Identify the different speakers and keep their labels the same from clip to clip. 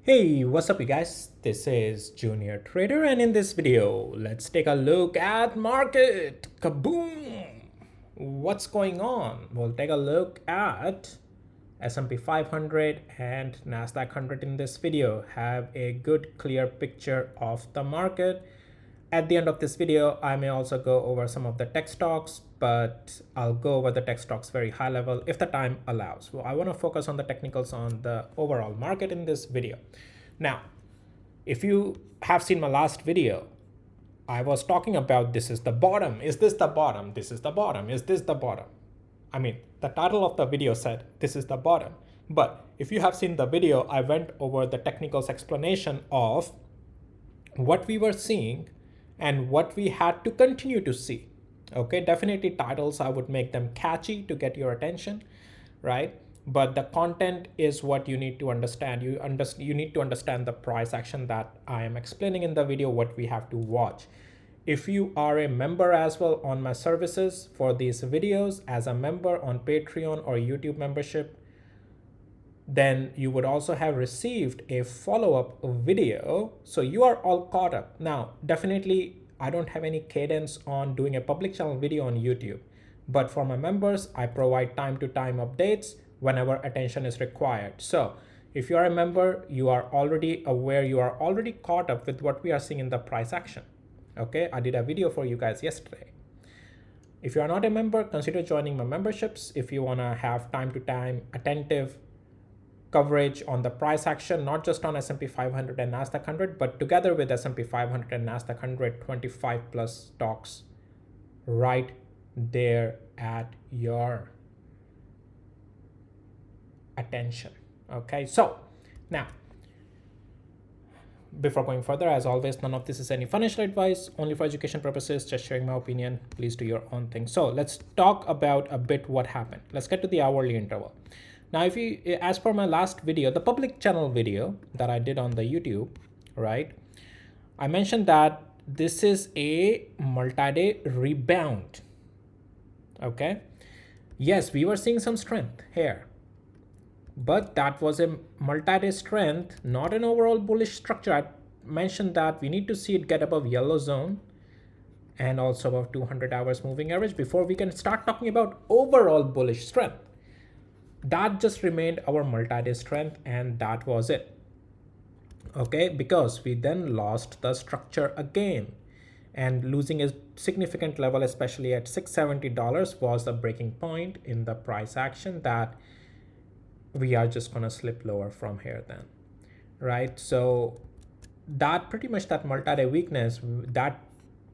Speaker 1: Hey, what's up you guys? This is Junior Trader and in this video, let's take a look at market. Kaboom! What's going on? We'll take a look at S&P 500 and Nasdaq 100 in this video. Have a good clear picture of the market. At the end of this video, I may also go over some of the tech stocks, but I'll go over the tech stocks very high level if the time allows. Well, I want to focus on the technicals on the overall market in this video. Now, if you have seen my last video, I was talking about this is the bottom. Is this the bottom? This is the bottom. Is this the bottom? I mean, the title of the video said this is the bottom. But if you have seen the video, I went over the technicals explanation of what we were seeing and what we had to continue to see. Okay, definitely titles, I would make them catchy to get your attention, right? But the content is what you need to understand. You need to understand the price action that I am explaining in the video, what we have to watch. If you are a member as well on my services for these videos, as a member on Patreon or YouTube membership, then you would also have received a follow-up video. So you are all caught up. Now, definitely, I don't have any cadence on doing a public channel video on YouTube. But for my members, I provide time-to-time updates whenever attention is required. So if you are a member, you are already aware, you are already caught up with what we are seeing in the price action. Okay, I did a video for you guys yesterday. If you are not a member, consider joining my memberships if you want to have time-to-time attentive coverage on the price action, not just on S&P 500 and Nasdaq 100, but together with S&P 500 and Nasdaq 100, 25 plus stocks right there at your attention. Okay, so now, before going further, as always, none of this is any financial advice, only for education purposes, just sharing my opinion. Please do your own thing. So let's talk about a bit what happened. Let's get to the hourly interval. Now, if you, as per my last video, the public channel video that I did on the YouTube, right? I mentioned that this is a multi-day rebound. Okay. Yes, we were seeing some strength here, but that was a multi-day strength, not an overall bullish structure. I mentioned that we need to see it get above yellow zone and also above 200 hours moving average before we can start talking about overall bullish strength. That just remained our multi-day strength, and that was it. Okay, because we then lost the structure again, and losing a significant level, especially at $670, was the breaking point in the price action that we are just going to slip lower from here then, right? So that pretty much, that multi-day weakness, that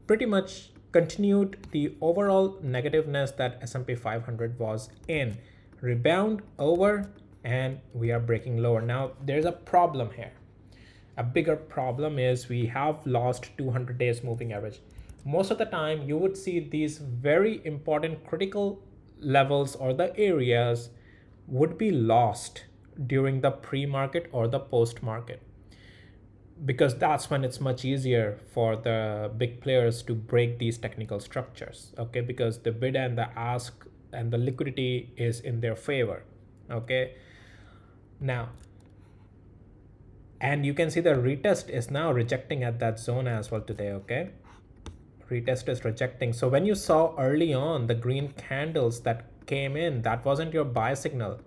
Speaker 1: pretty much continued the overall negativeness that S&P 500 was in. Rebound over, and we are breaking lower. Now there's a problem here. A bigger problem is we have lost 200 days moving average. Most of the time you would see these very important critical levels or the areas would be lost during the pre-market or the post-market, because that's when it's much easier for the big players to break these technical structures. Okay, because the bid and the ask and the liquidity is in their favor. Okay, now, and you can see the retest is now rejecting at that zone as well today. Okay, retest is rejecting. So when you saw early on the green candles that came in, that wasn't your buy signal.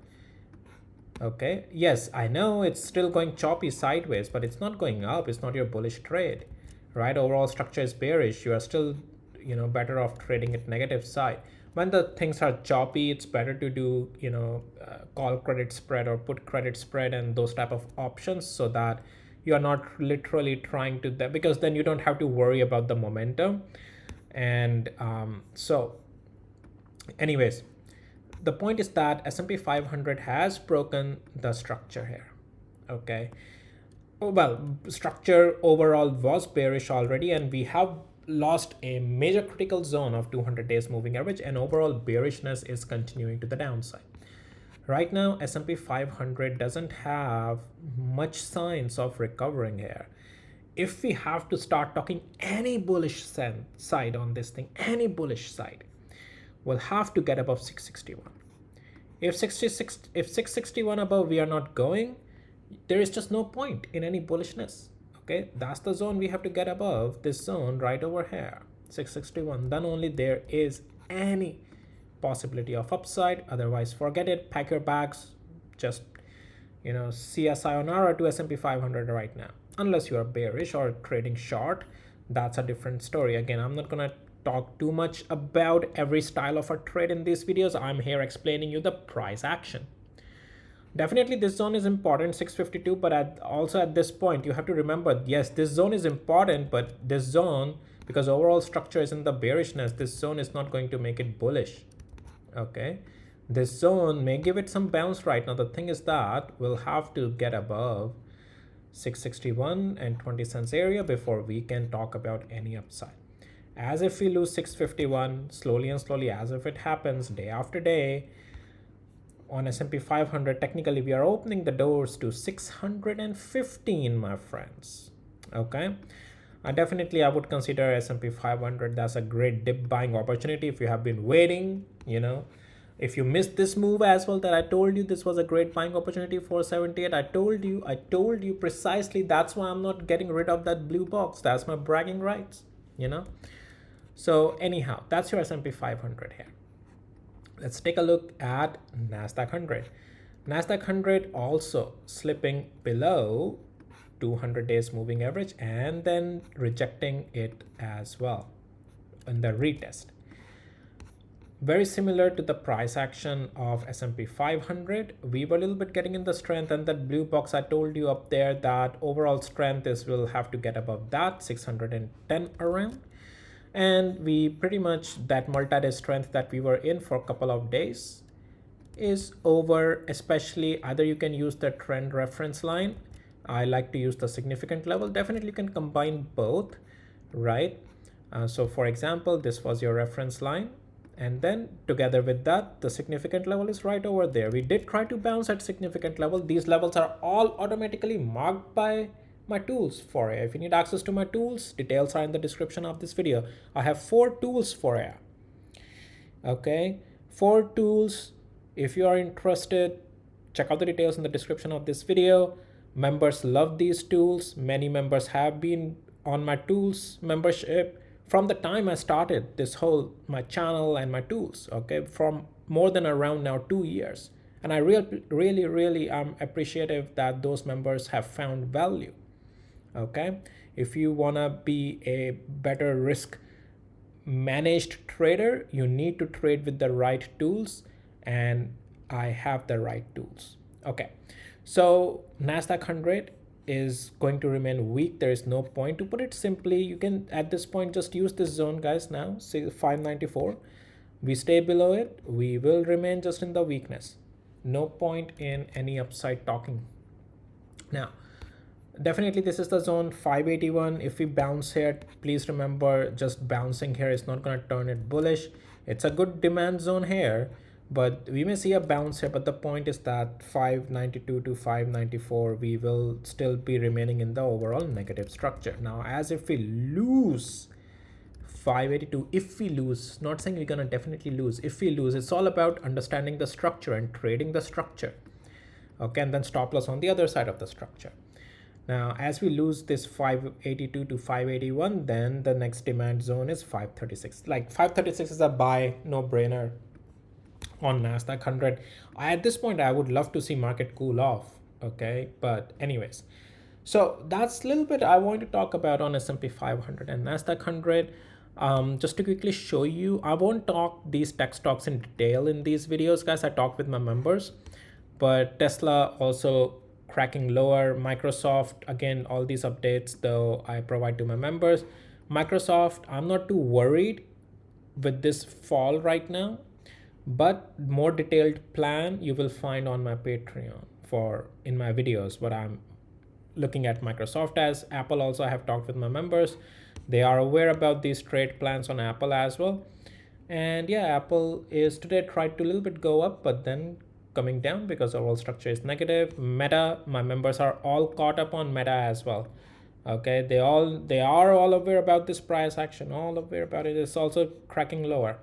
Speaker 1: Okay, yes, I know it's still going choppy sideways, but it's not going up. It's not your bullish trade, right? Overall structure is bearish. You are still, better off trading it negative side. When the things are choppy, it's better to do, call credit spread or put credit spread and those type of options, so that you are not literally trying to that, because then you don't have to worry about the momentum. And so anyways, the point is that S&P 500 has broken the structure here. Okay, well, structure overall was bearish already, and we have lost a major critical zone of 200 days moving average, and overall bearishness is continuing to the downside. Right now, S&P 500 doesn't have much signs of recovering here. If we have to start talking any bullish side on this thing, any bullish side, we'll have to get above 661. If 661 above we are not going, there is just no point in any bullishness. Okay, that's the zone we have to get above, this zone right over here, 661. Then only there is any possibility of upside. Otherwise, forget it, pack your bags, just see a sayonara to S&P 500 right now. Unless you are bearish or trading short, that's a different story. Again, I'm not gonna talk too much about every style of a trade in these videos. I'm here explaining you the price action. Definitely this zone is important, 652, but also at this point you have to remember, yes, this zone is important, but this zone, because overall structure is in the bearishness, this zone is not going to make it bullish. Okay, this zone may give it some bounce right now. The thing is that we'll have to get above 661 and 20 cents area before we can talk about any upside. As if we lose 651 slowly and slowly, as if it happens day after day on S&P 500, technically we are opening the doors to 615, my friends. Okay, definitely I would consider S&P 500 that's a great dip buying opportunity if you have been waiting. If you missed this move as well, that I told you this was a great buying opportunity for 78, I told you precisely. That's why I'm not getting rid of that blue box. That's my bragging rights. So anyhow, that's your S&P 500 here. Let's take a look at NASDAQ 100. NASDAQ 100 also slipping below 200 days moving average and then rejecting it as well in the retest. Very similar to the price action of S&P 500, we were a little bit getting in the strength, and that blue box I told you up there, that overall strength is will have to get above that 610 around. And we pretty much, that multi-day strength that we were in for a couple of days is over. Especially either you can use the trend reference line. I like to use the significant level. Definitely you can combine both, right? So for example, this was your reference line, and then together with that, the significant level is right over there. We did try to bounce at significant level. These levels are all automatically marked by my tools for you. If you need access to my tools, details are in the description of this video. I have 4 tools for you. Okay, 4 tools. If you are interested, check out the details in the description of this video. Members love these tools. Many members have been on my tools membership from the time I started this whole my channel and my tools. Okay, from more than around now 2 years, and I really am appreciative that those members have found value. Okay, if you want to be a better risk managed trader, you need to trade with the right tools, and I have the right tools. Okay, so NASDAQ 100 is going to remain weak. There is no point. To put it simply, you can at this point just use this zone, guys. Now see 594, we stay below it, we will remain just in the weakness. No point in any upside talking. Now definitely this is the zone 581. If we bounce here, please remember, just bouncing here is not going to turn it bullish. It's a good demand zone here, but we may see a bounce here. But the point is that 592 to 594, we will still be remaining in the overall negative structure. Now as if we lose 582, if we lose, not saying we're gonna definitely lose, if we lose, it's all about understanding the structure and trading the structure. Okay, and then stop loss on the other side of the structure. Now as we lose this 582 to 581, then the next demand zone is 536. Like 536 is a buy, no brainer on NASDAQ 100. At this point I would love to see market cool off. Okay, but anyways, so that's a little bit I want to talk about on S&P 500 and NASDAQ 100. Just to quickly show you, I won't talk these tech stocks in detail in these videos, guys. I talk with my members, but Tesla also cracking lower. Microsoft, again, all these updates though I provide to my members. Microsoft, I'm not too worried with this fall right now, but more detailed plan you will find on my Patreon for in my videos what I'm looking at Microsoft as. Apple also, I have talked with my members. They are aware about these trade plans on Apple as well. And yeah, Apple is today tried to a little bit go up, but then coming down because overall structure is negative. Meta, my members are all caught up on Meta as well. Okay, they are all aware about this price action, all aware about it. It's also cracking lower.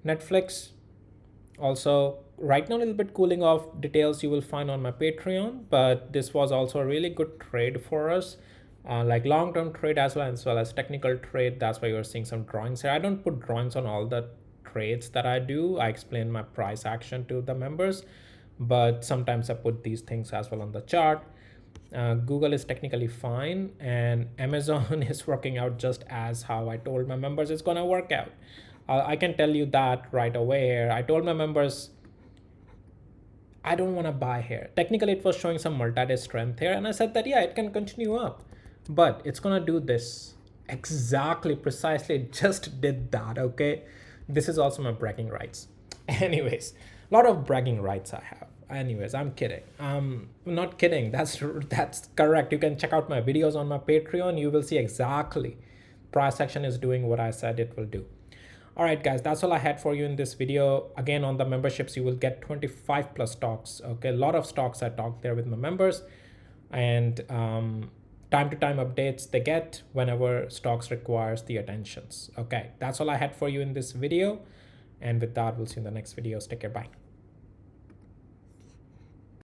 Speaker 1: Netflix, Also, right now a little bit cooling off, details you will find on my Patreon, but this was also a really good trade for us, like long-term trade as well as technical trade. That's why you're seeing some drawings here. I don't put drawings on all the trades that I do. I explain my price action to the members, but sometimes I put these things as well on the chart. Google is technically fine, and Amazon is working out just as how I told my members it's gonna work out. I can tell you that right away here. I told my members I don't want to buy here. Technically, it was showing some multi-day strength here, and I said that yeah, it can continue up, but it's gonna do this exactly, precisely. It just did that. Okay, this is also my bragging rights. Anyways, a lot of bragging rights I have. Anyways, I'm kidding. Not kidding. That's correct. You can check out my videos on my Patreon. You will see exactly price action is doing what I said it will do. All right, guys, that's all I had for you in this video. Again, on the memberships, you will get 25 plus stocks. Okay, a lot of stocks I talked there with my members, and time to time updates they get whenever stocks requires the attentions. Okay, that's all I had for you in this video. And with that, we'll see you in the next videos. Take care. Bye.